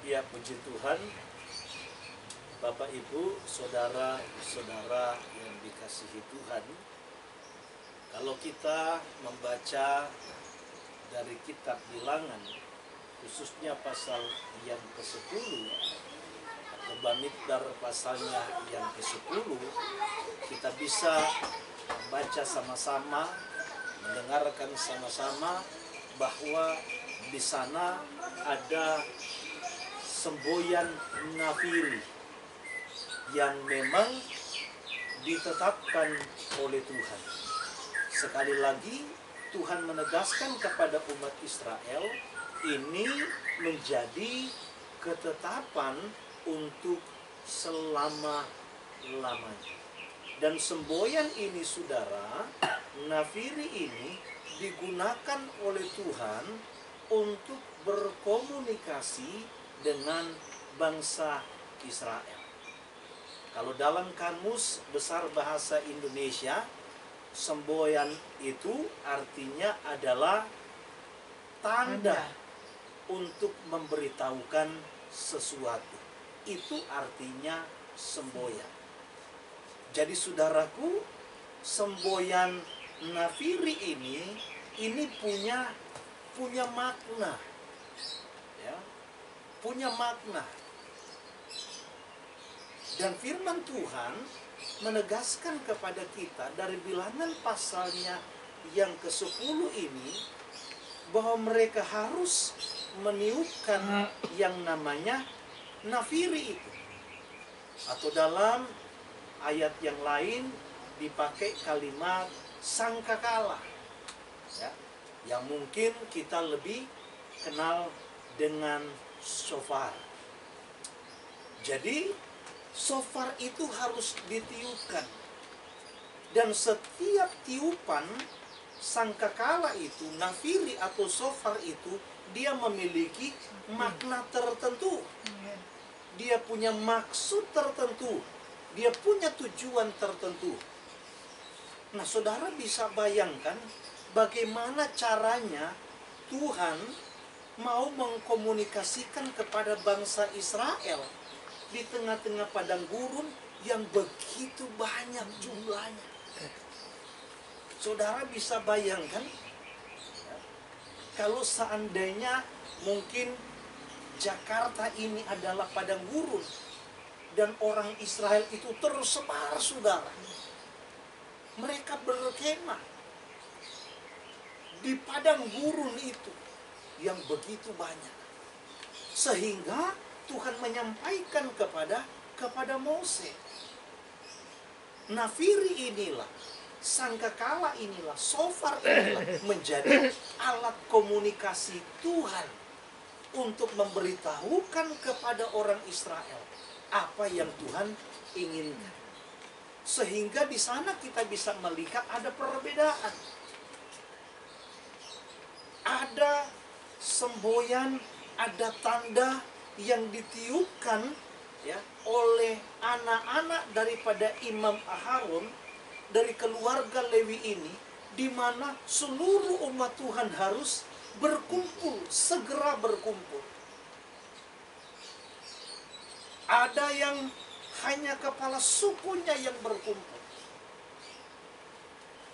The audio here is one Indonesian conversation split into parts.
Ya, puji Tuhan, Bapak Ibu, saudara-saudara yang dikasihi Tuhan. Kalau kita membaca dari kitab Bilangan, khususnya pasal yang ke-10 atau Bamidbar pasalnya yang ke-10, kita bisa membaca sama-sama, mendengarkan sama-sama bahwa di sana ada semboyan nafiri yang memang ditetapkan oleh Tuhan. Sekali lagi Tuhan menegaskan kepada umat Israel, ini menjadi ketetapan untuk selama-lamanya. Dan semboyan ini, saudara, nafiri ini digunakan oleh Tuhan untuk berkomunikasi dengan bangsa Israel. Kalau dalam Kamus Besar Bahasa Indonesia, semboyan itu artinya adalah tanda untuk memberitahukan sesuatu. Itu artinya semboyan. Jadi saudaraku, semboyan nafiri ini punya makna. Ya, punya makna. Dan firman Tuhan menegaskan kepada kita dari Bilangan pasalnya yang ke-10 ini, bahwa mereka harus meniupkan yang namanya nafiri itu. Atau dalam ayat yang lain dipakai kalimat sangkakala, ya, yang mungkin kita lebih kenal dengan shofar. Jadi shofar itu harus ditiupkan, dan setiap tiupan sangkakala itu, nafiri atau shofar itu, dia memiliki makna tertentu. Dia punya maksud tertentu, dia punya tujuan tertentu. Nah, saudara bisa bayangkan bagaimana caranya Tuhan mau mengkomunikasikan kepada bangsa Israel di tengah-tengah padang gurun yang begitu banyak jumlahnya. Saudara bisa bayangkan, ya, kalau seandainya mungkin Jakarta ini adalah padang gurun dan orang Israel itu tersebar, saudara. Mereka berkemah di padang gurun itu yang begitu banyak, sehingga Tuhan menyampaikan kepada Mose, nafiri inilah, sangkakala inilah, shofar inilah menjadi alat komunikasi Tuhan untuk memberitahukan kepada orang Israel apa yang Tuhan inginkan. Sehingga di sana kita bisa melihat ada perbedaan. Ada semboyan, ada tanda yang ditiupkan, ya, oleh anak-anak daripada Imam Aharon dari keluarga Lewi ini, di mana seluruh umat Tuhan harus berkumpul, segera berkumpul. Ada yang hanya kepala sukunya yang berkumpul.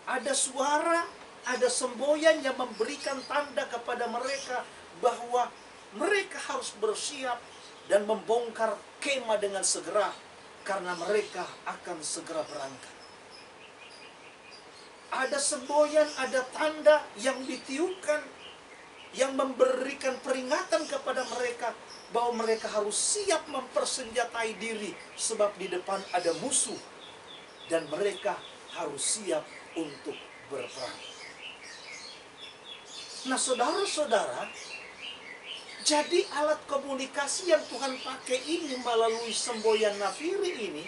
Ada suara, ada semboyan yang memberikan tanda kepada mereka bahwa mereka harus bersiap dan membongkar kemah dengan segera, karena mereka akan segera berangkat. Ada semboyan, ada tanda yang ditiupkan, yang memberikan peringatan kepada mereka bahwa mereka harus siap mempersenjatai diri, sebab di depan ada musuh dan mereka harus siap untuk berperang. Nah, saudara-saudara, jadi alat komunikasi yang Tuhan pakai ini melalui semboyan nafiri ini,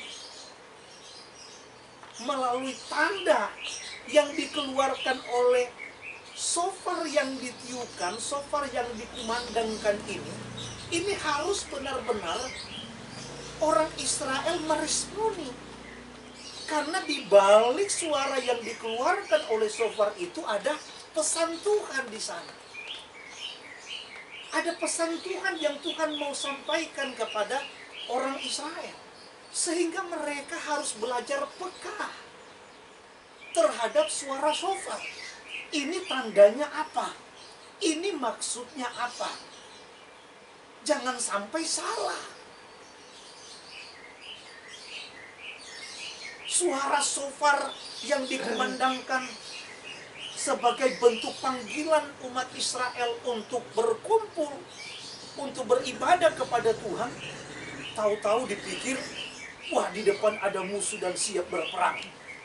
melalui tanda yang dikeluarkan oleh shofar yang ditiupkan, shofar yang dikumandangkan ini harus benar-benar orang Israel meresponi. Karena di balik suara yang dikeluarkan oleh shofar itu ada pesan Tuhan di sana. Ada pesan Tuhan yang Tuhan mau sampaikan kepada orang Israel. Sehingga mereka harus belajar peka terhadap suara shofar. Ini tandanya apa? Ini maksudnya apa? Jangan sampai salah. Suara shofar yang dikumandangkan sebagai bentuk panggilan umat Israel untuk berkumpul, untuk beribadah kepada Tuhan, tahu-tahu dipikir, wah di depan ada musuh dan siap berperang.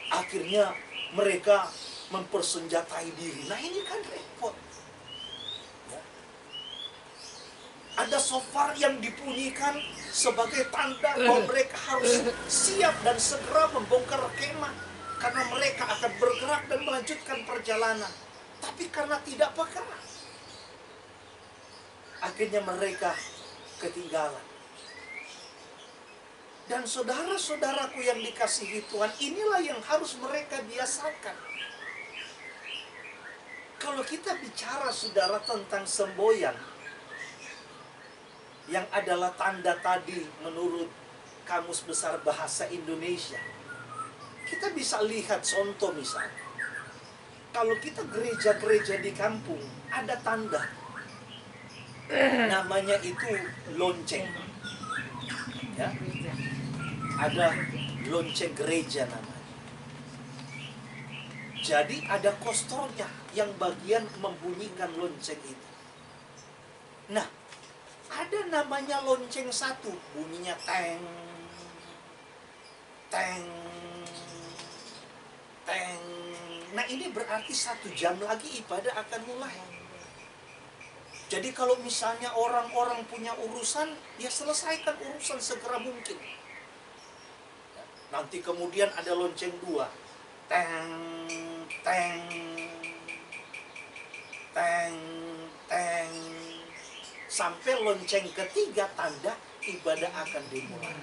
Akhirnya mereka mempersenjatai diri. Nah ini kan repot. Ada shofar yang dibunyikan sebagai tanda bahwa mereka harus siap dan segera membongkar kemah, karena mereka akan bergerak dan melanjutkan perjalanan. Tapi karena tidak peka, akhirnya mereka ketinggalan. Dan saudara-saudaraku yang dikasihi Tuhan, inilah yang harus mereka biasakan. Kalau kita bicara saudara tentang semboyan, yang adalah tanda tadi menurut Kamus Besar Bahasa Indonesia, kita bisa lihat contoh misalnya. Kalau kita gereja-gereja di kampung, ada tanda. Namanya itu lonceng. Ya. Ada lonceng gereja namanya. Jadi ada kostornya yang bagian membunyikan lonceng itu. Nah, ada namanya lonceng satu, bunyinya teng, teng, teng. Nah ini berarti 1 jam lagi ibadah akan mulai. Jadi kalau misalnya orang-orang punya urusan, ya selesaikan urusan segera mungkin. Nanti kemudian ada lonceng 2, teng, teng, teng, teng. Sampai lonceng ketiga tanda ibadah akan dimulai.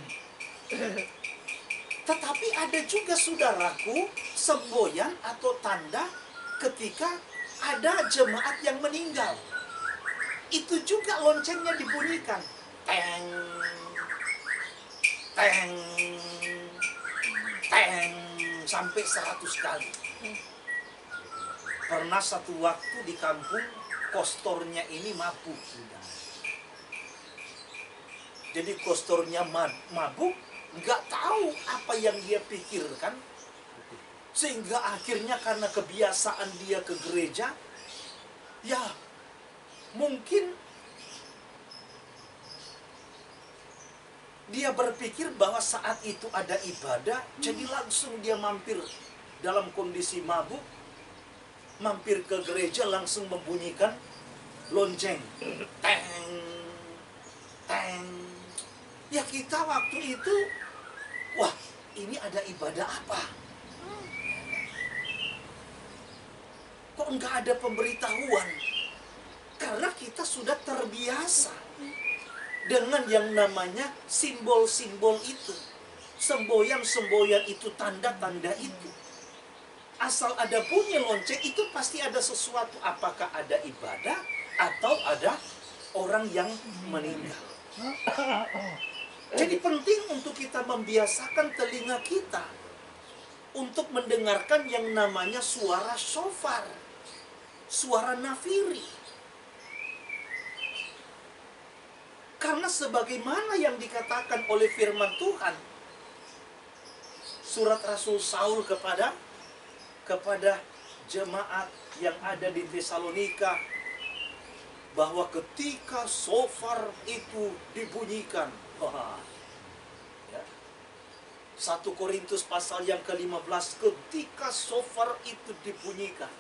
Tetapi ada juga saudaraku semboyan atau tanda ketika ada jemaat yang meninggal. Itu juga loncengnya dibunyikan. Teng, teng, teng, sampai 100 kali. Pernah satu waktu di kampung, kostornya ini mabuk. Jadi kostornya mabuk, nggak tahu apa yang dia pikirkan, sehingga akhirnya karena kebiasaan dia ke gereja, ya mungkin dia berpikir bahwa saat itu ada ibadah, jadi langsung dia mampir dalam kondisi mabuk, mampir ke gereja langsung membunyikan lonceng, teng, teng. Ya kita waktu itu, wah ini ada ibadah apa? Kok nggak ada pemberitahuan? Karena kita sudah terbiasa dengan yang namanya simbol-simbol itu. Semboyan-semboyan itu, tanda-tanda itu. Asal ada bunyi lonceng itu pasti ada sesuatu. Apakah ada ibadah atau ada orang yang meninggal. Jadi penting untuk kita membiasakan telinga kita untuk mendengarkan yang namanya suara shofar, suara nafiri. Karena sebagaimana yang dikatakan oleh firman Tuhan, surat Rasul Saul kepada jemaat yang ada di Tesalonika, bahwa ketika shofar itu dibunyikan, ya, 1 Korintus pasal yang ke-15, ketika shofar itu dibunyikan,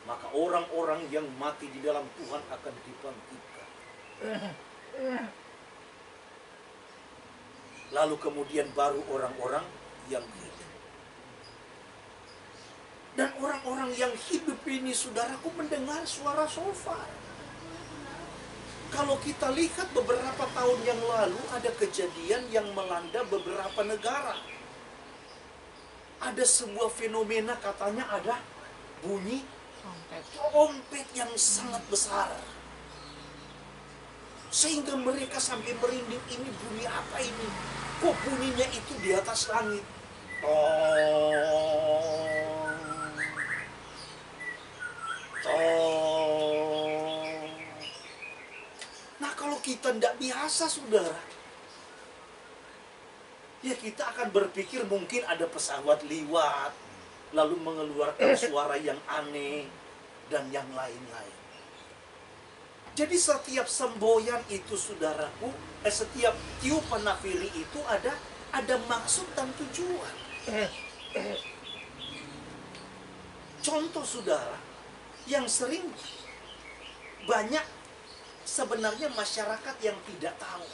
maka orang-orang yang mati di dalam Tuhan akan dibangkitkan. Lalu kemudian baru orang-orang yang hidup. Dan orang-orang yang hidup ini, saudaraku, mendengar suara shofar. Kalau kita lihat beberapa tahun yang lalu, ada kejadian yang melanda beberapa negara. Ada sebuah fenomena, katanya ada bunyi trompet yang sangat besar. Sehingga mereka sampai merinding, ini bunyi apa ini? Kok bunyinya itu di atas langit? Tong, tong. Nah kalau kita tidak biasa saudara, ya kita akan berpikir mungkin ada pesawat liwat, lalu mengeluarkan suara yang aneh, dan yang lain-lain. Jadi setiap semboyan itu saudaraku, setiap tiupan nafiri itu ada maksud dan tujuan. Contoh saudara, yang sering banyak sebenarnya masyarakat yang tidak tahu.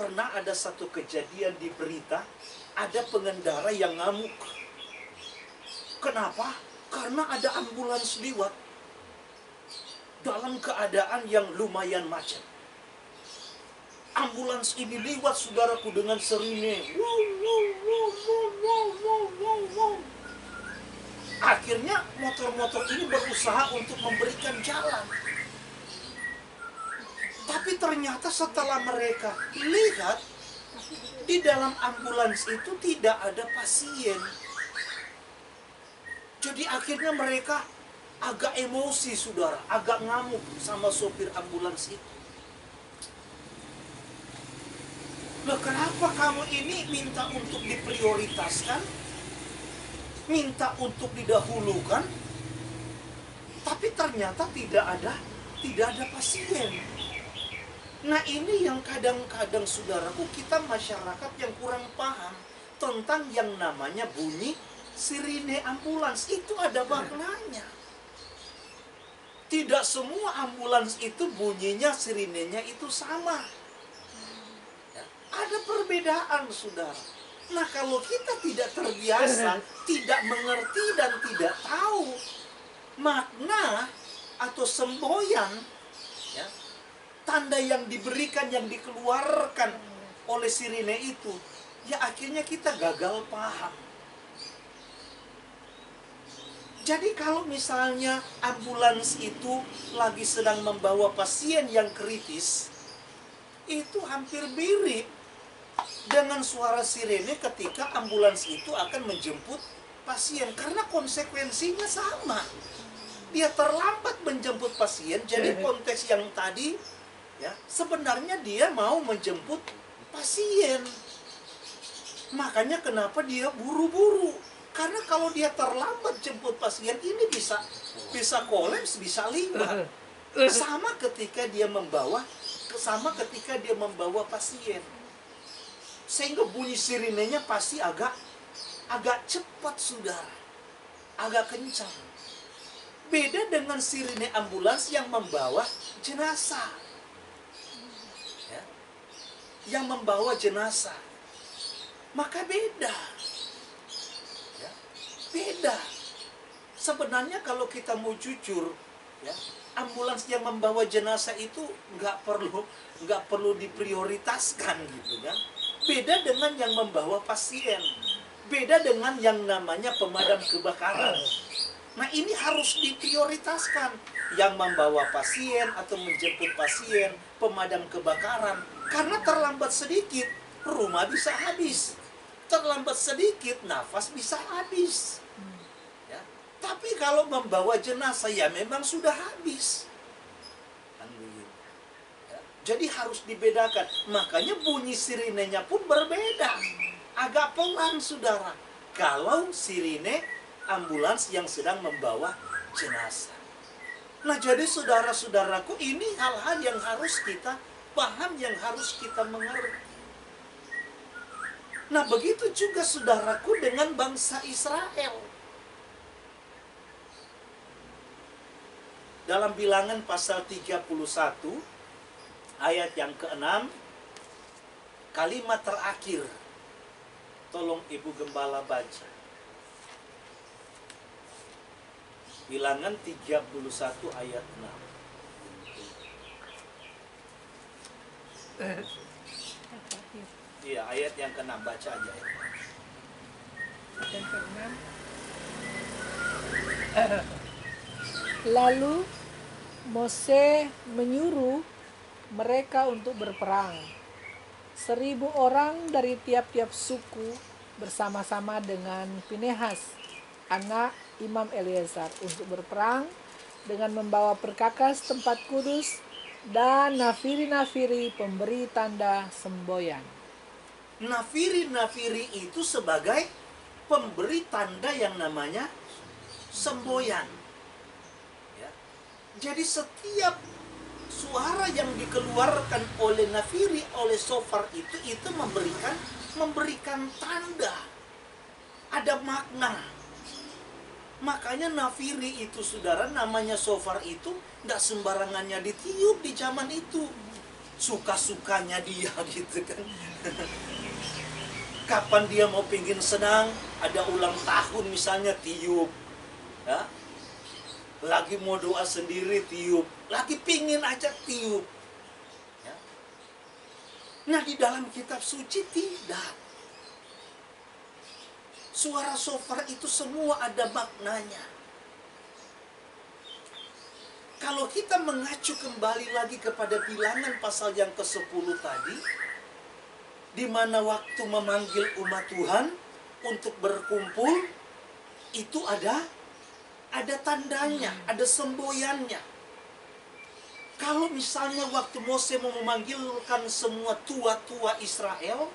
Pernah ada satu kejadian di berita, ada pengendara yang ngamuk. Kenapa? Karena ada ambulans liwat dalam keadaan yang lumayan macet. Ambulans ini liwat saudaraku dengan sirine. Akhirnya motor-motor ini berusaha untuk memberikan jalan. Tapi ternyata setelah mereka lihat, di dalam ambulans itu tidak ada pasien. Jadi akhirnya mereka agak emosi saudara, agak ngamuk sama sopir ambulans itu. Loh kenapa kamu ini minta untuk diprioritaskan? Minta untuk didahulukan? Tapi ternyata tidak ada pasien. Nah ini yang kadang-kadang saudaraku, kita masyarakat yang kurang paham tentang yang namanya bunyi sirine ambulans. Itu ada maknanya. Tidak semua ambulans itu bunyinya, sirinenya itu sama. Ya, ada perbedaan saudara. Nah kalau kita tidak terbiasa, tidak mengerti dan tidak tahu makna atau semboyan, ya, tanda yang diberikan, yang dikeluarkan oleh sirine itu, ya akhirnya kita gagal paham. Jadi kalau misalnya ambulans itu lagi sedang membawa pasien yang kritis, itu hampir mirip dengan suara sirene ketika ambulans itu akan menjemput pasien. Karena konsekuensinya sama. Dia terlambat menjemput pasien, jadi konteks yang tadi, ya, sebenarnya dia mau menjemput pasien. Makanya kenapa dia buru-buru? Karena kalau dia terlambat jemput pasien, ini bisa kolaps, bisa liwat. Sama ketika dia membawa pasien. Sehingga bunyi sirinenya pasti agak cepat saudara, agak kencang. Beda dengan sirine ambulans yang membawa jenazah, ya, yang membawa jenazah, maka beda. Beda. Sebenarnya kalau kita mau jujur, ya, ambulans yang membawa jenazah itu nggak perlu diprioritaskan gitu kan. Beda dengan yang membawa pasien. Beda dengan yang namanya pemadam kebakaran. Nah ini harus diprioritaskan. Yang membawa pasien atau menjemput pasien, pemadam kebakaran. Karena terlambat sedikit, rumah bisa habis. Terlambat sedikit, nafas bisa habis. Ya. Tapi kalau membawa jenazah, ya memang sudah habis. Ya. Jadi harus dibedakan. Makanya bunyi sirinenya pun berbeda. Agak pelan, saudara. Kalau sirine ambulans yang sedang membawa jenazah. Nah, jadi saudara-saudaraku, ini hal-hal yang harus kita paham, yang harus kita mengerti. Nah, begitu juga saudaraku dengan bangsa Israel. Dalam Bilangan pasal 31, ayat yang ke-6, kalimat terakhir. Tolong Ibu Gembala baca. Bilangan 31 ayat 6. Iya, ayat yang ke-6, baca aja ya. Yang ke-6. Lalu Mose menyuruh mereka untuk berperang. 1.000 orang dari tiap-tiap suku bersama-sama dengan Pinehas, anak Imam Eleazar, untuk berperang dengan membawa perkakas tempat kudus dan nafiri-nafiri pemberi tanda semboyan. Nafiri-nafiri itu sebagai pemberi tanda yang namanya semboyan. Ya. Jadi setiap suara yang dikeluarkan oleh nafiri, oleh shofar itu memberikan tanda. Ada makna. Makanya nafiri itu, saudara, namanya shofar itu nggak sembarangannya ditiup di zaman itu. Suka-sukanya dia gitu kan. Kapan dia mau pingin senang, ada ulang tahun misalnya, tiup. Ya. Lagi mau doa sendiri, tiup. Lagi pingin aja, tiup. Ya. Nah, di dalam kitab suci tidak. Suara shofar itu semua ada maknanya. Kalau kita mengacu kembali lagi kepada bilangan pasal yang ke-10 tadi, di mana waktu memanggil umat Tuhan untuk berkumpul, itu ada tandanya, ada semboyannya. Kalau misalnya waktu Mose mau memanggilkan semua tua-tua Israel,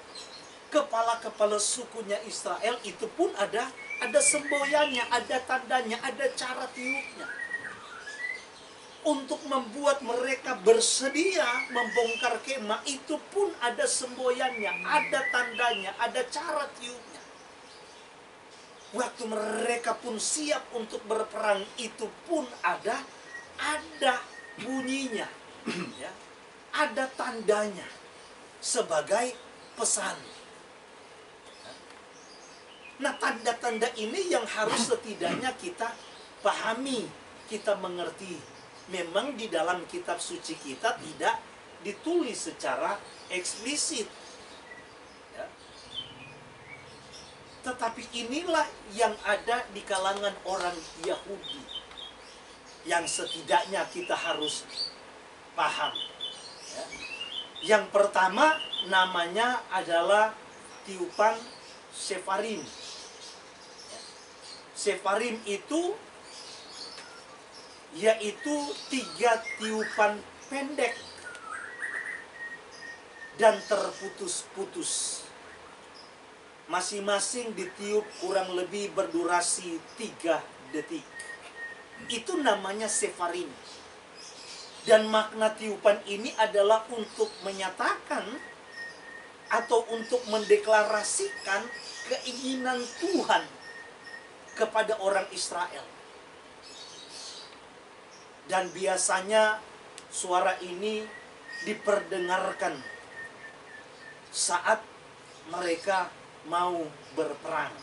kepala-kepala sukunya Israel, itu pun ada semboyannya, ada tandanya, ada cara tiupnya. Untuk membuat mereka bersedia membongkar kemah, itu pun ada semboyannya, ada tandanya, ada cara tiupnya. Waktu mereka pun siap untuk berperang, itu pun ada bunyinya, ya, ada tandanya sebagai pesan. Nah, tanda-tanda ini yang harus setidaknya kita pahami, kita mengerti. Memang di dalam kitab suci kita tidak ditulis secara eksplisit. Ya. Tetapi inilah yang ada di kalangan orang Yahudi, yang setidaknya kita harus paham. Ya. Yang pertama namanya adalah tiupan Sefarim. Sefarim itu yaitu 3 tiupan pendek dan terputus-putus. Masing-masing ditiup kurang lebih berdurasi 3 detik. Itu namanya Sefarim. Dan makna tiupan ini adalah untuk menyatakan atau untuk mendeklarasikan keinginan Tuhan kepada orang Israel. Dan biasanya suara ini diperdengarkan saat mereka mau berperang.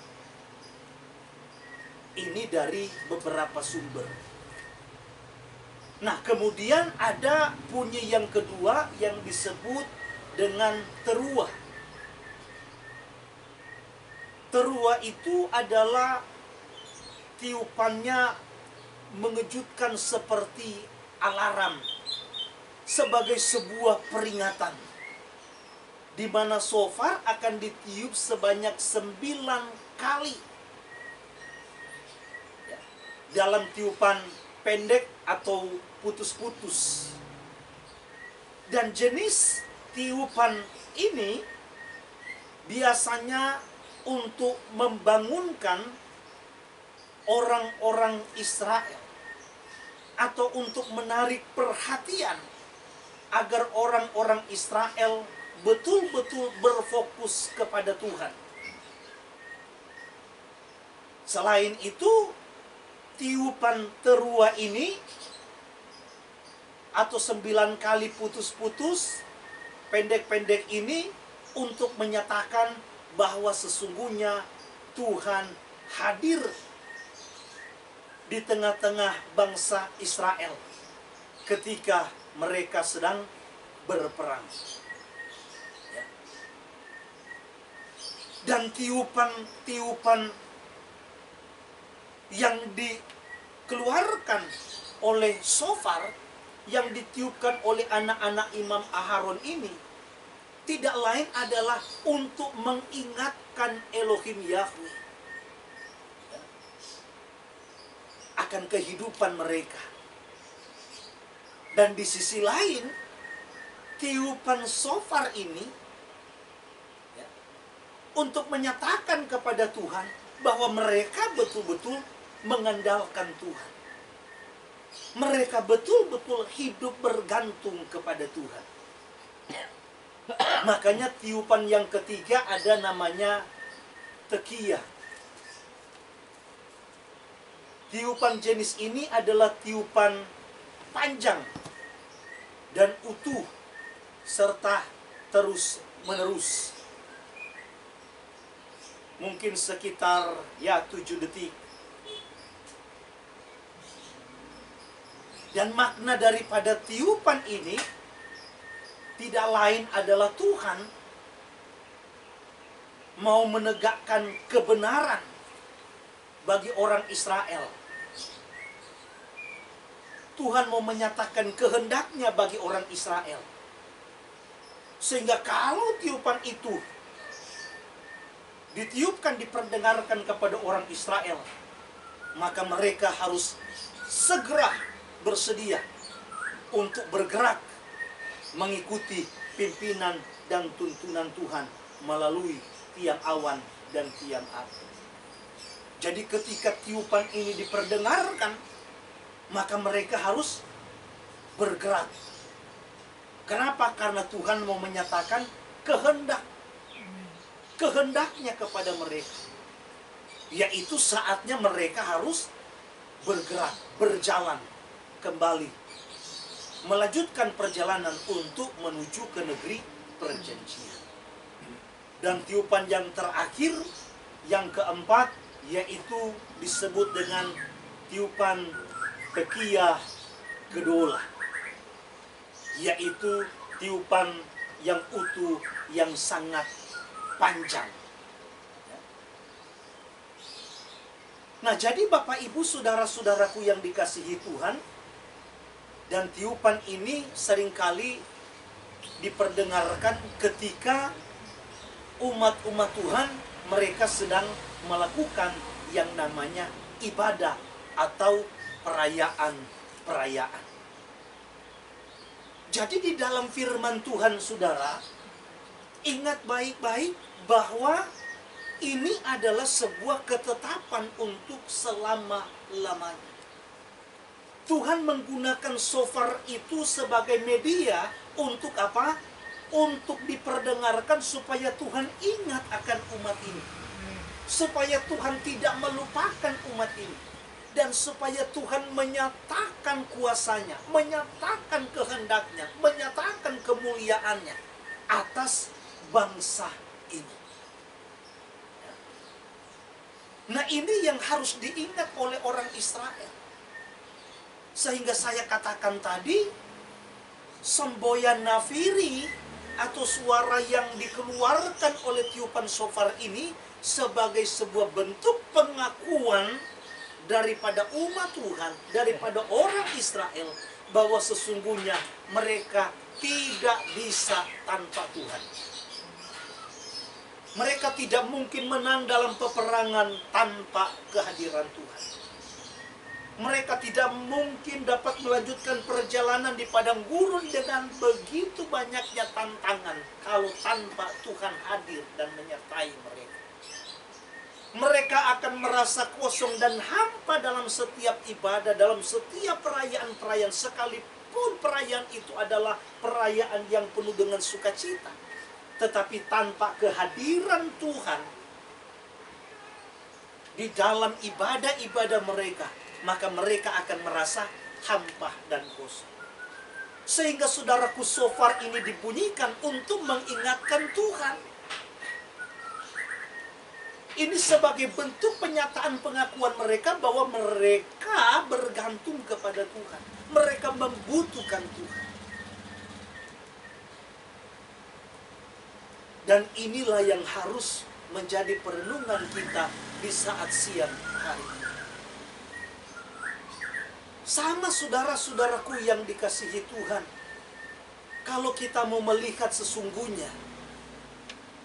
Ini dari beberapa sumber. Nah, kemudian ada bunyi yang kedua yang disebut dengan teruah. Teruah itu adalah tiupannya mengejutkan seperti alarm, sebagai sebuah peringatan, di mana shofar akan ditiup sebanyak 9 kali. Ya, dalam tiupan pendek atau putus-putus. Dan jenis tiupan ini biasanya untuk membangunkan orang-orang Israel, atau untuk menarik perhatian agar orang-orang Israel betul-betul berfokus kepada Tuhan. Selain itu, tiupan teruah ini atau 9 kali putus-putus, pendek-pendek ini untuk menyatakan bahwa sesungguhnya Tuhan hadir di tengah-tengah bangsa Israel ketika mereka sedang berperang. Ya. Dan tiupan-tiupan yang dikeluarkan oleh shofar yang ditiupkan oleh anak-anak Imam Aharon ini tidak lain adalah untuk mengingatkan Elohim Yahweh akan kehidupan mereka. Dan di sisi lain, tiupan shofar ini untuk menyatakan kepada Tuhan bahwa mereka betul-betul mengandalkan Tuhan. Mereka betul-betul hidup bergantung kepada Tuhan. Makanya tiupan yang ketiga ada namanya tekiyah. Tiupan jenis ini adalah tiupan panjang dan utuh serta terus-menerus. Mungkin sekitar 7 detik. Dan makna daripada tiupan ini tidak lain adalah Tuhan mau menegakkan kebenaran bagi orang Israel. Tuhan mau menyatakan kehendaknya bagi orang Israel. Sehingga kalau tiupan itu ditiupkan, diperdengarkan kepada orang Israel, maka mereka harus segera bersedia untuk bergerak mengikuti pimpinan dan tuntunan Tuhan melalui tiang awan dan tiang api. Jadi ketika tiupan ini diperdengarkan, maka mereka harus bergerak. Kenapa? Karena Tuhan mau menyatakan kehendaknya kepada mereka, yaitu saatnya mereka harus bergerak, berjalan kembali, melanjutkan perjalanan untuk menuju ke negeri perjanjian. Dan tiupan yang terakhir, yang keempat, yaitu disebut dengan tiupan tekiyah kedua, yaitu tiupan yang utuh, yang sangat panjang. Nah, jadi Bapak Ibu saudara-saudaraku yang dikasihi Tuhan, dan tiupan ini seringkali diperdengarkan ketika umat-umat Tuhan mereka sedang melakukan yang namanya ibadah atau perayaan-perayaan. Jadi di dalam firman Tuhan, saudara, ingat baik-baik bahwa ini adalah sebuah ketetapan untuk selama-lamanya. Tuhan menggunakan shofar itu sebagai media untuk apa? Untuk diperdengarkan supaya Tuhan ingat akan umat ini. Supaya Tuhan tidak melupakan umat ini. Dan supaya Tuhan menyatakan kuasanya, menyatakan kehendaknya, menyatakan kemuliaannya atas bangsa ini. Nah, ini yang harus diingat oleh orang Israel. Sehingga saya katakan tadi, semboyan nafiri atau suara yang dikeluarkan oleh tiupan shofar ini sebagai sebuah bentuk pengakuan daripada umat Tuhan, daripada orang Israel, bahwa sesungguhnya mereka tidak bisa tanpa Tuhan. Mereka tidak mungkin menang dalam peperangan tanpa kehadiran Tuhan. Mereka tidak mungkin dapat melanjutkan perjalanan di padang gurun dengan begitu banyaknya tantangan kalau tanpa Tuhan hadir dan menyertai mereka. Mereka akan merasa kosong dan hampa dalam setiap ibadah, dalam setiap perayaan-perayaan, sekalipun perayaan itu adalah perayaan yang penuh dengan sukacita. Tetapi tanpa kehadiran Tuhan di dalam ibadah-ibadah mereka, maka mereka akan merasa hampa dan kosong. Sehingga saudaraku, shofar ini dibunyikan untuk mengingatkan Tuhan. Ini sebagai bentuk penyataan pengakuan mereka bahwa mereka bergantung kepada Tuhan. Mereka membutuhkan Tuhan. Dan inilah yang harus menjadi perenungan kita di saat siang hari ini. Sama saudara-saudaraku yang dikasihi Tuhan, kalau kita mau melihat sesungguhnya,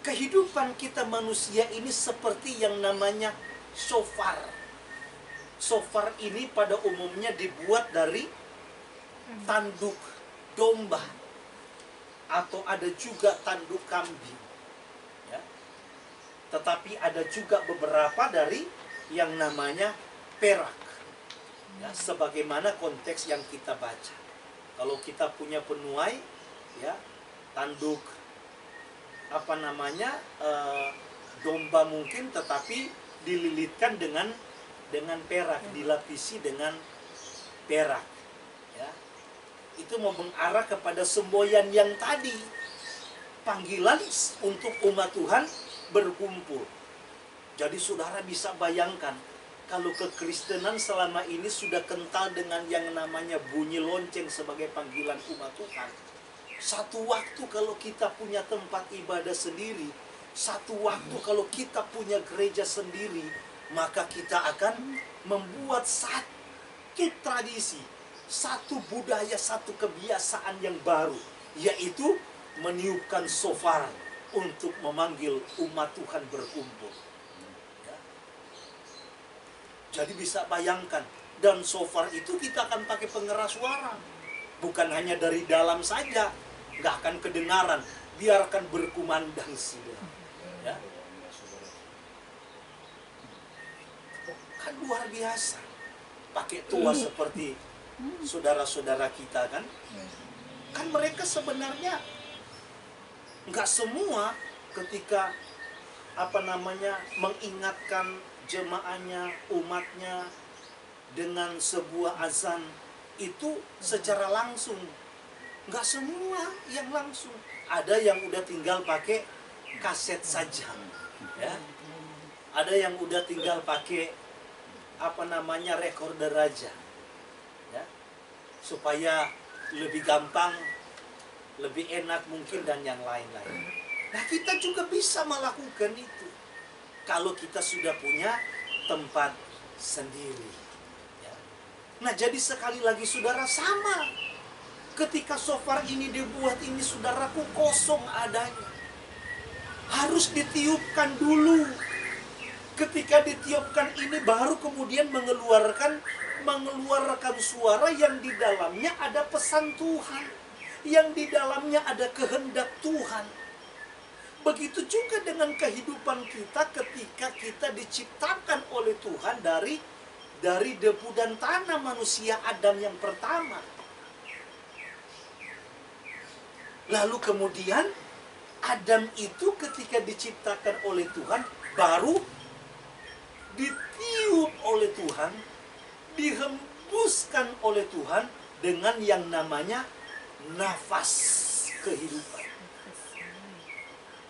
kehidupan kita manusia ini seperti yang namanya shofar. Shofar ini pada umumnya dibuat dari tanduk domba atau ada juga tanduk kambing, ya. Tetapi ada juga beberapa dari yang namanya perak, ya, sebagaimana konteks yang kita baca. Kalau kita punya penuai, ya, tanduk domba mungkin, tetapi dililitkan dengan perak, dilapisi dengan perak, ya. Itu mau mengarah kepada semboyan yang tadi, panggilan untuk umat Tuhan berkumpul. Jadi saudara bisa bayangkan, kalau kekristenan selama ini sudah kental dengan yang namanya bunyi lonceng sebagai panggilan umat Tuhan, satu waktu kalau kita punya tempat ibadah sendiri, satu waktu kalau kita punya gereja sendiri, maka kita akan membuat satu tradisi, satu budaya, satu kebiasaan yang baru, yaitu meniupkan shofar untuk memanggil umat Tuhan berkumpul. Ya. Jadi bisa bayangkan, dan shofar itu kita akan pakai pengeras suara, bukan hanya dari dalam saja, nggak akan kedengaran, biarkan berkumandang sudah. Ya. Kan luar biasa. Pakai tua seperti saudara-saudara kita kan. Kan mereka sebenarnya nggak semua ketika mengingatkan jemaahnya, umatnya dengan sebuah azan itu secara langsung. Nggak semua yang langsung. Ada yang udah tinggal pakai kaset saja, ya. Ada yang udah tinggal pakai recorder aja, ya, supaya lebih gampang, lebih enak mungkin, dan yang lain-lain. Nah, kita juga bisa melakukan itu kalau kita sudah punya tempat sendiri, ya. Nah, jadi sekali lagi saudara, sama ketika shofar ini dibuat ini, saudaraku, kosong adanya, harus ditiupkan dulu. Ketika ditiupkan ini baru kemudian mengeluarkan suara yang di dalamnya ada pesan Tuhan, yang di dalamnya ada kehendak Tuhan. Begitu juga dengan kehidupan kita ketika kita diciptakan oleh Tuhan dari debu dan tanah, manusia Adam yang pertama. Lalu kemudian Adam itu ketika diciptakan oleh Tuhan baru ditiup oleh Tuhan, dihembuskan oleh Tuhan dengan yang namanya nafas kehidupan.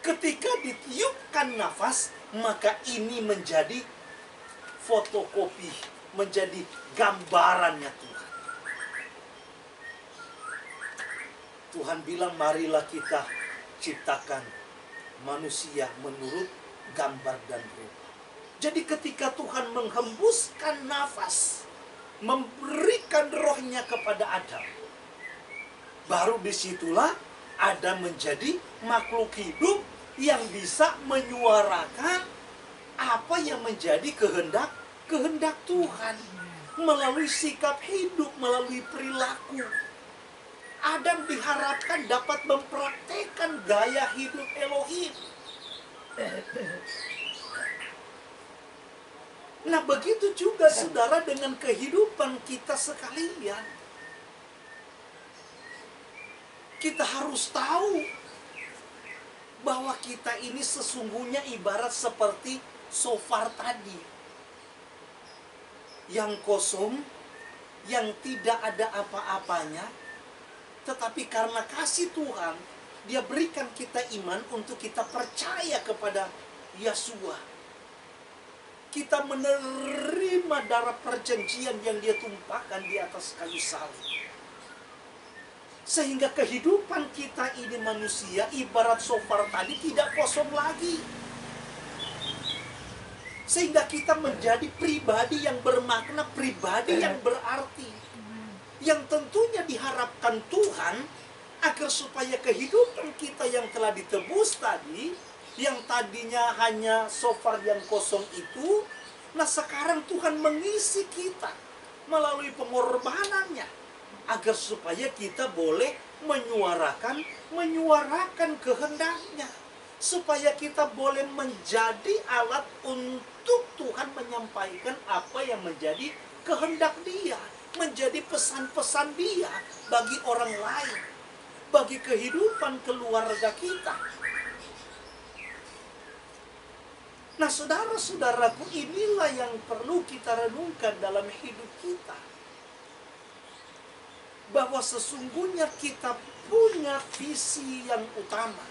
Ketika ditiupkan nafas, maka ini menjadi fotokopi, menjadi gambarannya Tuhan. Tuhan bilang, marilah kita ciptakan manusia menurut gambar dan rupa. Jadi ketika Tuhan menghembuskan nafas, memberikan rohnya kepada Adam, baru disitulah Adam menjadi makhluk hidup yang bisa menyuarakan apa yang menjadi kehendak Tuhan melalui sikap hidup, melalui perilaku. Adam diharapkan dapat mempraktekkan gaya hidup Elohim. Nah, begitu juga saudara dengan kehidupan kita sekalian. Kita harus tahu bahwa kita ini sesungguhnya ibarat seperti shofar tadi, yang kosong, yang tidak ada apa-apanya, tetapi karena kasih Tuhan, Dia berikan kita iman untuk kita percaya kepada Yeshua. Kita menerima darah perjanjian yang Dia tumpahkan di atas kayu salib. Sehingga kehidupan kita ini manusia ibarat shofar tadi tidak kosong lagi. Sehingga kita menjadi pribadi yang bermakna, pribadi yang berarti. yang tentunya diharapkan Tuhan agar supaya kehidupan kita yang telah ditebus tadi, yang tadinya hanya shofar yang kosong itu, nah sekarang Tuhan mengisi kita melalui pengorbanannya, agar supaya kita boleh menyuarakan kehendaknya, supaya kita boleh menjadi alat untuk Tuhan menyampaikan apa yang menjadi kehendak Dia, menjadi pesan-pesan Dia bagi orang lain, bagi kehidupan keluarga kita. Nah, saudara-saudaraku, inilah yang perlu kita renungkan dalam hidup kita. Bahwa sesungguhnya kita punya visi yang utama.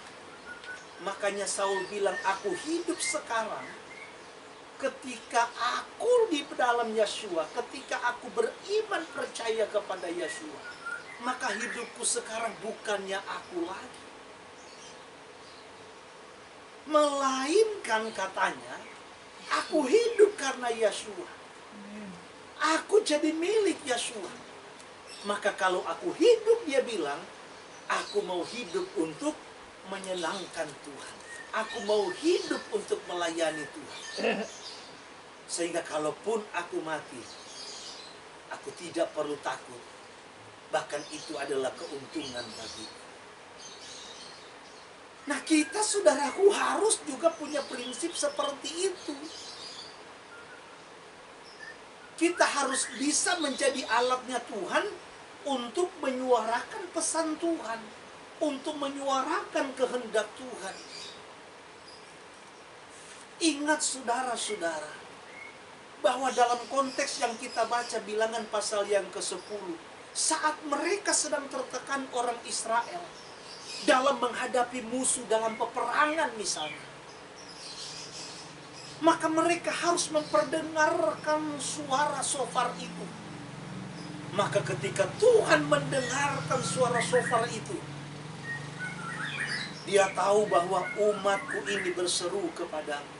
Makanya Saul bilang, aku hidup sekarang ketika aku di dalam Yeshua, ketika aku beriman percaya kepada Yeshua, maka hidupku sekarang bukannya aku lagi, melainkan katanya, aku hidup karena Yeshua. Aku jadi milik Yeshua. Maka kalau aku hidup, dia bilang, aku mau hidup untuk menyenangkan Tuhan. Aku mau hidup untuk melayani Tuhan. Sehingga kalaupun aku mati, aku tidak perlu takut. Bahkan itu adalah keuntungan bagiku. Nah, kita, saudaraku, harus juga punya prinsip seperti itu. Kita harus bisa menjadi alatnya Tuhan untuk menyuarakan pesan Tuhan, untuk menyuarakan kehendak Tuhan. Ingat, saudara-saudara, bahwa dalam konteks yang kita baca Bilangan pasal yang ke-10, saat mereka sedang tertekan orang Israel dalam menghadapi musuh dalam peperangan misalnya, maka mereka harus memperdengarkan suara shofar itu. Maka ketika Tuhan mendengarkan suara shofar itu, dia tahu bahwa umatku ini berseru kepadaku.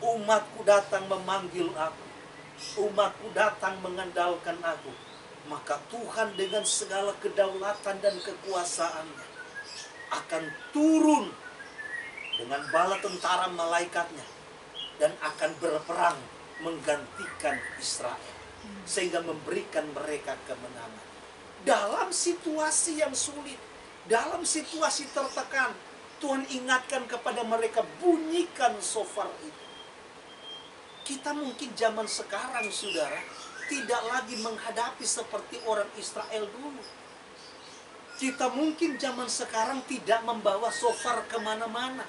Umatku datang memanggil aku. Umatku datang mengandalkan aku. Maka Tuhan dengan segala kedaulatan dan kekuasaannya akan turun dengan bala tentara malaikatnya dan akan berperang menggantikan Israel, sehingga memberikan mereka kemenangan. Dalam situasi yang sulit, dalam situasi tertekan, Tuhan ingatkan kepada mereka, bunyikan shofar itu. Kita mungkin zaman sekarang, saudara, tidak lagi menghadapi seperti orang Israel dulu. Kita mungkin zaman sekarang tidak membawa shofar kemana-mana.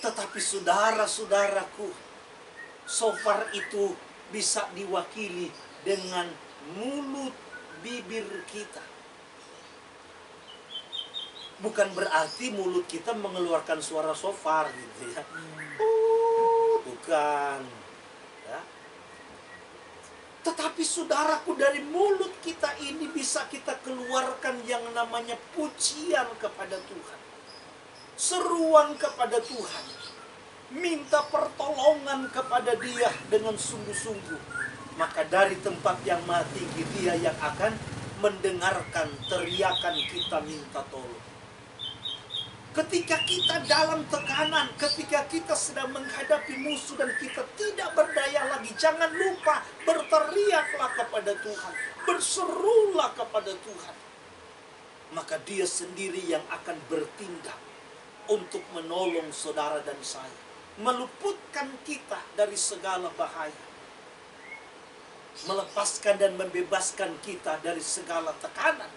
Tetapi saudara-saudaraku, shofar itu bisa diwakili dengan mulut bibir kita. Bukan berarti mulut kita mengeluarkan suara shofar gitu ya. Bukan. Ya. Tetapi saudaraku, dari mulut kita ini bisa kita keluarkan yang namanya pujian kepada Tuhan. Seruan kepada Tuhan. Minta pertolongan kepada Dia dengan sungguh-sungguh. Maka dari tempat yang maha tinggi, Dia yang akan mendengarkan teriakan kita minta tolong. Ketika kita dalam tekanan, ketika kita sedang menghadapi musuh dan kita tidak berdaya lagi, jangan lupa berteriaklah kepada Tuhan, berserulah kepada Tuhan. Maka Dia sendiri yang akan bertindak untuk menolong saudara dan saya, meluputkan kita dari segala bahaya, melepaskan dan membebaskan kita dari segala tekanan,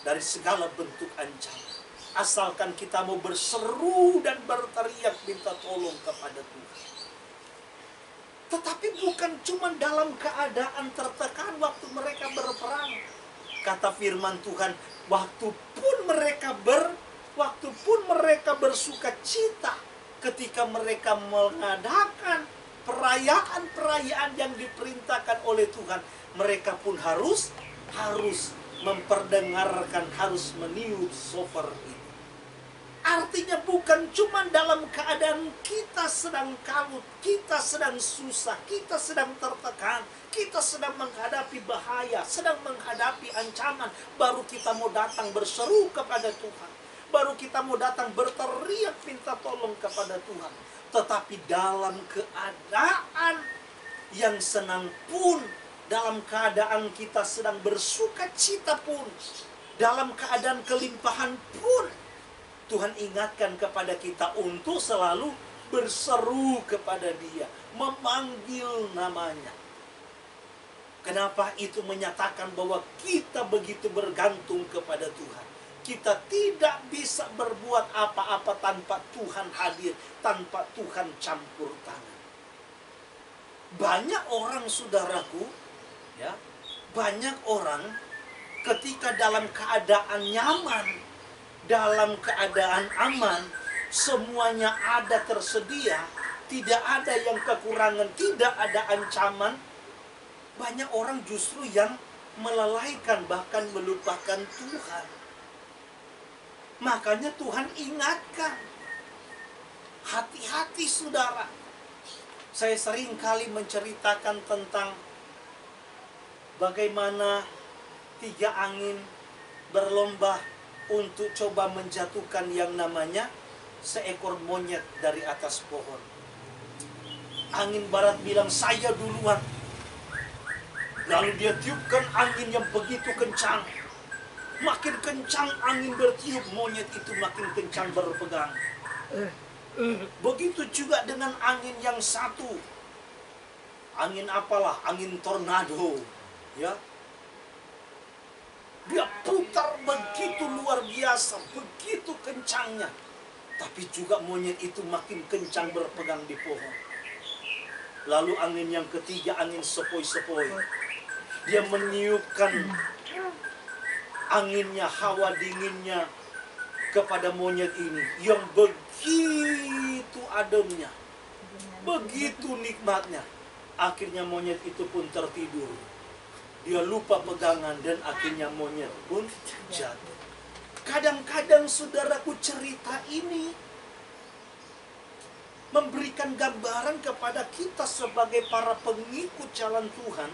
dari segala bentuk ancaman. Asalkan kita mau berseru dan berteriak minta tolong kepada Tuhan. Tetapi bukan cuma dalam keadaan tertekan waktu mereka berperang. Kata firman Tuhan, waktu pun mereka bersuka cita ketika mereka mengadakan perayaan-perayaan yang diperintahkan oleh Tuhan, mereka pun harus memperdengarkan, harus meniup shofar itu. Artinya bukan cuma dalam keadaan kita sedang kalut, kita sedang susah, kita sedang tertekan, kita sedang menghadapi bahaya, sedang menghadapi ancaman, baru kita mau datang berseru kepada Tuhan. Baru kita mau datang berteriak minta tolong kepada Tuhan. Tetapi dalam keadaan yang senang pun, dalam keadaan kita sedang bersuka cita pun, dalam keadaan kelimpahan pun, Tuhan ingatkan kepada kita untuk selalu berseru kepada Dia, memanggil namanya. Kenapa itu menyatakan bahwa kita begitu bergantung kepada Tuhan? Kita tidak bisa berbuat apa-apa tanpa Tuhan hadir, tanpa Tuhan campur tangan. Banyak orang, saudaraku, ya, banyak orang ketika dalam keadaan nyaman, dalam keadaan aman, semuanya ada tersedia, tidak ada yang kekurangan, tidak ada ancaman, banyak orang justru yang melalaikan, bahkan melupakan Tuhan. Makanya Tuhan ingatkan, hati-hati saudara. Saya sering kali menceritakan tentang bagaimana 3 angin berlomba untuk coba menjatuhkan yang namanya seekor monyet dari atas pohon. Angin barat bilang, saya duluan. Lalu dia tiupkan angin yang begitu kencang. Makin kencang angin bertiup, monyet itu makin kencang berpegang. Begitu juga dengan angin yang satu. Angin apalah? Angin tornado. Ya, dia putar begitu luar biasa, begitu kencangnya. Tapi juga monyet itu makin kencang berpegang di pohon. Lalu angin yang ketiga, angin sepoi-sepoi. Dia meniupkan anginnya, hawa dinginnya kepada monyet ini yang begitu ademnya, begitu nikmatnya. Akhirnya monyet itu pun tertidur. Dia lupa pegangan dan akhirnya monyet pun jatuh. Kadang-kadang saudaraku, cerita ini memberikan gambaran kepada kita sebagai para pengikut jalan Tuhan.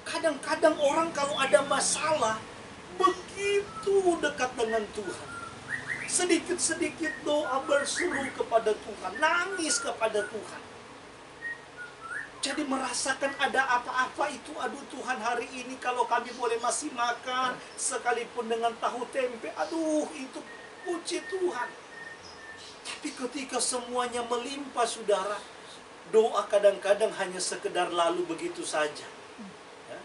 Kadang-kadang orang kalau ada masalah begitu dekat dengan Tuhan. Sedikit-sedikit doa berseru kepada Tuhan, nangis kepada Tuhan. Jadi merasakan ada apa-apa itu, aduh Tuhan, hari ini kalau kami boleh masih makan sekalipun dengan tahu tempe, aduh itu puji Tuhan. Tapi ketika semuanya melimpah saudara, doa kadang-kadang hanya sekedar lalu begitu saja. Ya.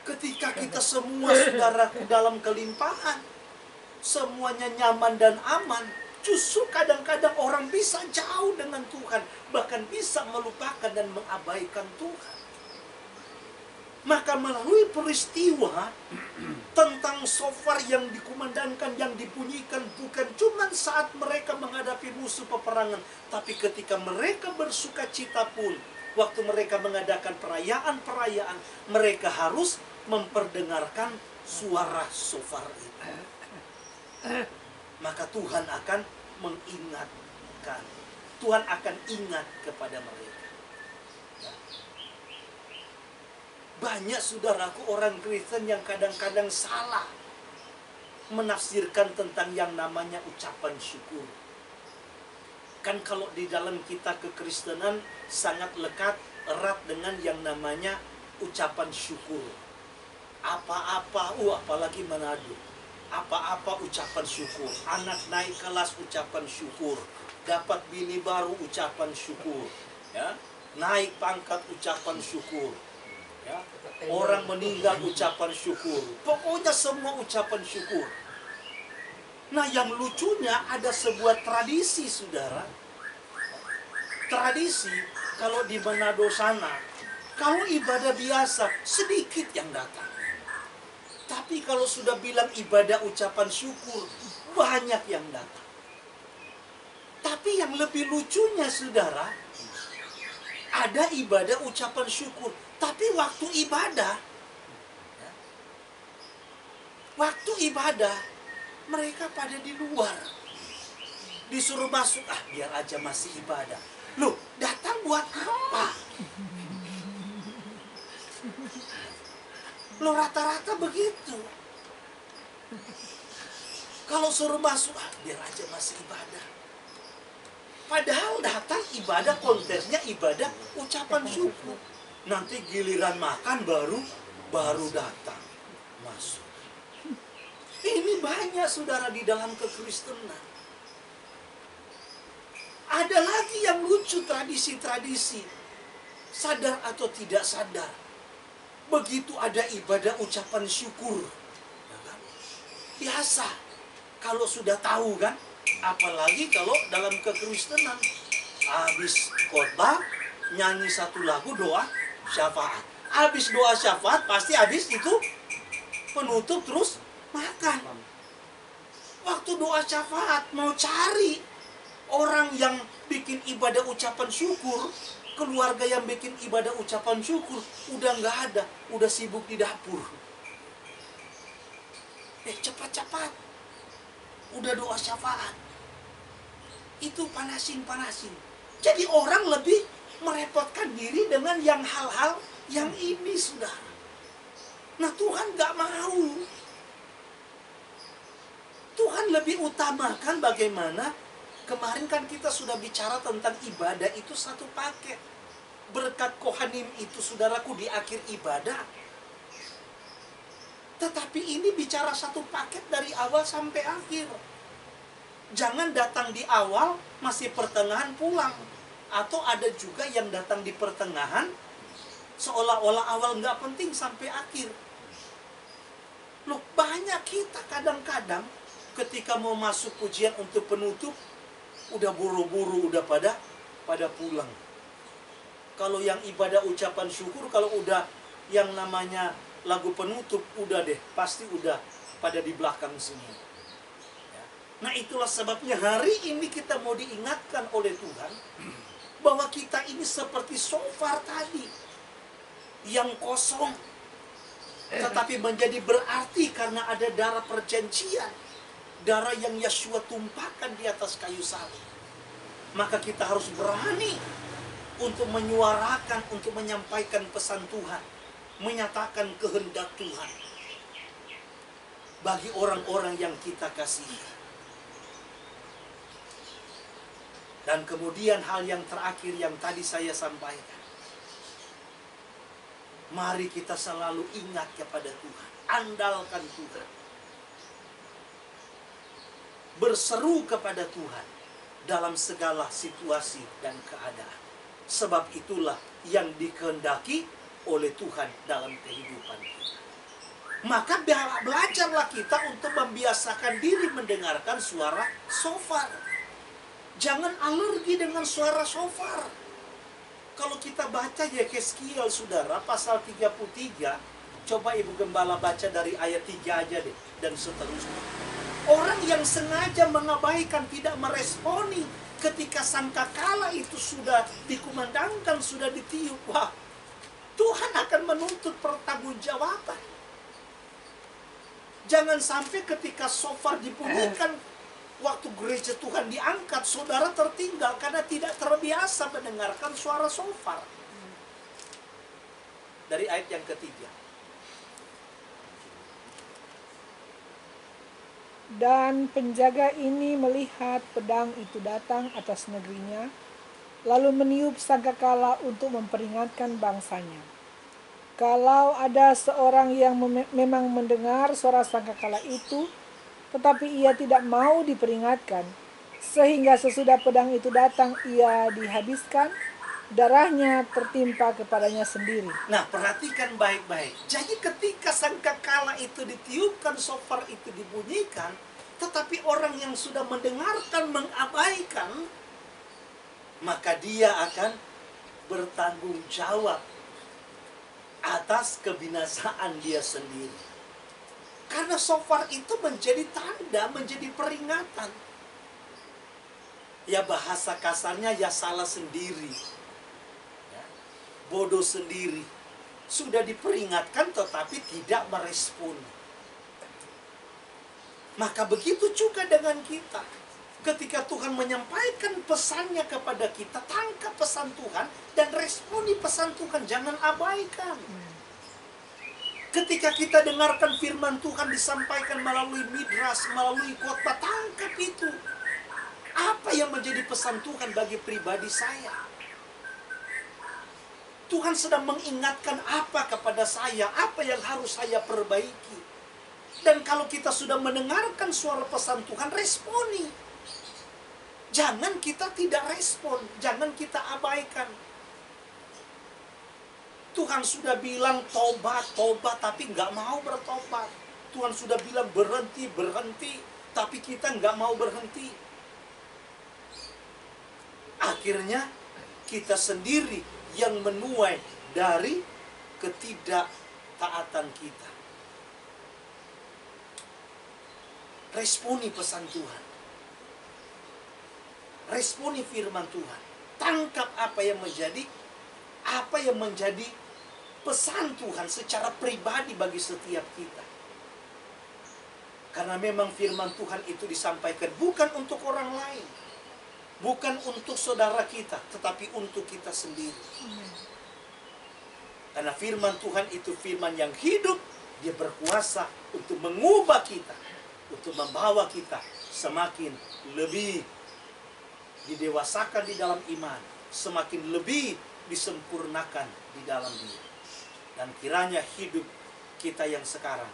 Ketika kita semua saudaraku dalam kelimpahan, semuanya nyaman dan aman, justru kadang-kadang orang bisa jauh dengan Tuhan, bahkan bisa melupakan dan mengabaikan Tuhan. Maka melalui peristiwa tentang shofar yang dikumandangkan, yang dibunyikan, bukan cuma saat mereka menghadapi musuh peperangan, tapi ketika mereka bersuka cita pun, waktu mereka mengadakan perayaan-perayaan, mereka harus memperdengarkan suara shofar itu. Maka Tuhan akan mengingatkan, Tuhan akan ingat kepada mereka. Banyak saudaraku orang Kristen yang kadang-kadang salah menafsirkan tentang yang namanya ucapan syukur. Kan kalau di dalam kita kekristenan sangat lekat erat dengan yang namanya ucapan syukur. Apa-apa, apalagi Manado, apa-apa ucapan syukur. Anak naik kelas ucapan syukur. Dapat bini baru ucapan syukur. Ya, naik pangkat ucapan syukur. Ya, orang meninggal ucapan syukur. Pokoknya semua ucapan syukur. Nah, yang lucunya ada sebuah tradisi, saudara. Tradisi kalau di Manado sana, kalau ibadah biasa sedikit yang datang. Tapi kalau sudah bilang ibadah ucapan syukur, banyak yang datang. Tapi yang lebih lucunya, saudara, ada ibadah ucapan syukur, tapi waktu ibadah Mereka pada di luar. Disuruh masuk, biar aja masih ibadah. Loh, datang buat apa? Loh, rata-rata begitu. Kalau suruh masuk, biar aja masih ibadah. Padahal datang ibadah, konteksnya ibadah ucapan syukur. Nanti giliran makan baru datang masuk. Ini banyak saudara di dalam kekristenan. Ada lagi yang lucu, tradisi-tradisi. Sadar atau tidak sadar. Begitu ada ibadah ucapan syukur. Biasa. Kalau sudah tahu kan. Apalagi kalau dalam kekristenan. Habis khotbah, nyanyi satu lagu doa syafaat. Habis doa syafaat, pasti habis itu penutup terus makan. Waktu doa syafaat mau cari orang yang bikin ibadah ucapan syukur, keluarga yang bikin ibadah ucapan syukur, udah nggak ada, udah sibuk di dapur. Cepat-cepat, udah doa syafaat. Itu panasin. Jadi orang lebih merepotkan diri dengan yang hal-hal yang ini, saudara. Nah, Tuhan nggak mau. Tuhan lebih utamakan bagaimana. Kemarin kan kita sudah bicara tentang ibadah itu satu paket. Berkat Kohanim itu, saudaraku, di akhir ibadah. Tetapi ini bicara satu paket dari awal sampai akhir. Jangan datang di awal, masih pertengahan pulang. Atau ada juga yang datang di pertengahan, seolah-olah awal nggak penting sampai akhir. Loh, banyak kita kadang-kadang ketika mau masuk pujian untuk penutup, udah buru-buru, udah pada pulang. Kalau yang ibadah ucapan syukur, kalau udah yang namanya lagu penutup, udah deh, pasti udah pada di belakang semua. Nah, itulah sebabnya hari ini kita mau diingatkan oleh Tuhan bahwa kita ini seperti shofar tadi yang kosong, tetapi menjadi berarti karena ada darah perjanjian, darah yang Yeshua tumpahkan di atas kayu salib. Maka kita harus berani untuk menyuarakan, untuk menyampaikan pesan Tuhan, menyatakan kehendak Tuhan bagi orang-orang yang kita kasihi. Dan kemudian hal yang terakhir yang tadi saya sampaikan. Mari kita selalu ingat kepada Tuhan. Andalkan Tuhan. Berseru kepada Tuhan dalam segala situasi dan keadaan. Sebab itulah yang dikehendaki oleh Tuhan dalam kehidupan kita. Maka belajarlah kita untuk membiasakan diri mendengarkan suara shofar. Jangan alergi dengan suara shofar. Kalau kita baca Yehezkiel, saudara, pasal 33, coba Ibu Gembala baca dari ayat 3 aja deh, dan seterusnya. Orang yang sengaja mengabaikan, tidak meresponi ketika sangkakala itu sudah dikumandangkan, sudah ditiup, wah, Tuhan akan menuntut pertanggungjawaban. Jangan sampai ketika shofar dibunyikan, waktu gereja Tuhan diangkat, saudara tertinggal karena tidak terbiasa mendengarkan suara shofar. Dari ayat yang ketiga. Dan penjaga ini melihat pedang itu datang atas negerinya, lalu meniup sangkakala untuk memperingatkan bangsanya. Kalau ada seorang yang memang mendengar suara sangkakala itu, tetapi ia tidak mau diperingatkan, sehingga sesudah pedang itu datang ia dihabiskan, darahnya tertimpa kepadanya sendiri. Nah, perhatikan baik-baik. Jadi ketika sangkakala itu ditiupkan, shofar itu dibunyikan, tetapi orang yang sudah mendengarkan mengabaikan, maka dia akan bertanggung jawab atas kebinasaan dia sendiri. Karena shofar itu menjadi tanda, menjadi peringatan. Ya, bahasa kasarnya ya salah sendiri. Ya, bodoh sendiri. Sudah diperingatkan tetapi tidak merespon. Maka begitu juga dengan kita. Ketika Tuhan menyampaikan pesannya kepada kita, tangkap pesan Tuhan dan responi pesan Tuhan, jangan abaikan. Ketika kita dengarkan firman Tuhan disampaikan melalui midras, melalui khotbah, tangkap itu. Apa yang menjadi pesan Tuhan bagi pribadi saya? Tuhan sedang mengingatkan apa kepada saya, apa yang harus saya perbaiki. Dan kalau kita sudah mendengarkan suara pesan Tuhan, responi. Jangan kita tidak respon, jangan kita abaikan. Tuhan sudah bilang tobat, tobat, tapi nggak mau bertobat. Tuhan sudah bilang berhenti, berhenti, tapi kita nggak mau berhenti. Akhirnya kita sendiri yang menuai dari ketidaktaatan kita. Responi pesan Tuhan. Responi firman Tuhan. Tangkap apa yang menjadi pesan Tuhan secara pribadi bagi setiap kita. Karena memang firman Tuhan itu disampaikan bukan untuk orang lain, bukan untuk saudara kita, tetapi untuk kita sendiri. Karena firman Tuhan itu firman yang hidup, dia berkuasa untuk mengubah kita, untuk membawa kita semakin lebih didewasakan di dalam iman, semakin lebih disempurnakan di dalam Dia. Dan kiranya hidup kita yang sekarang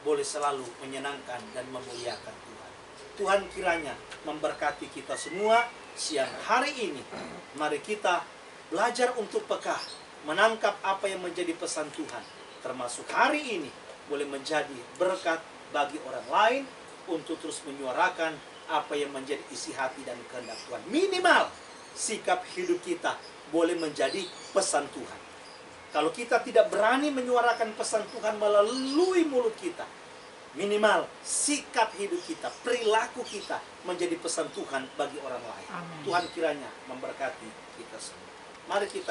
boleh selalu menyenangkan dan memuliakan Tuhan. Tuhan kiranya memberkati kita semua siang hari ini. Mari kita belajar untuk peka, menangkap apa yang menjadi pesan Tuhan. Termasuk hari ini boleh menjadi berkat bagi orang lain untuk terus menyuarakan apa yang menjadi isi hati dan kehendak Tuhan. Minimal sikap hidup kita boleh menjadi pesan Tuhan. Kalau kita tidak berani menyuarakan pesan Tuhan melalui mulut kita, minimal sikap hidup kita, perilaku kita menjadi pesan Tuhan bagi orang lain. Amin. Tuhan kiranya memberkati kita semua. Mari kita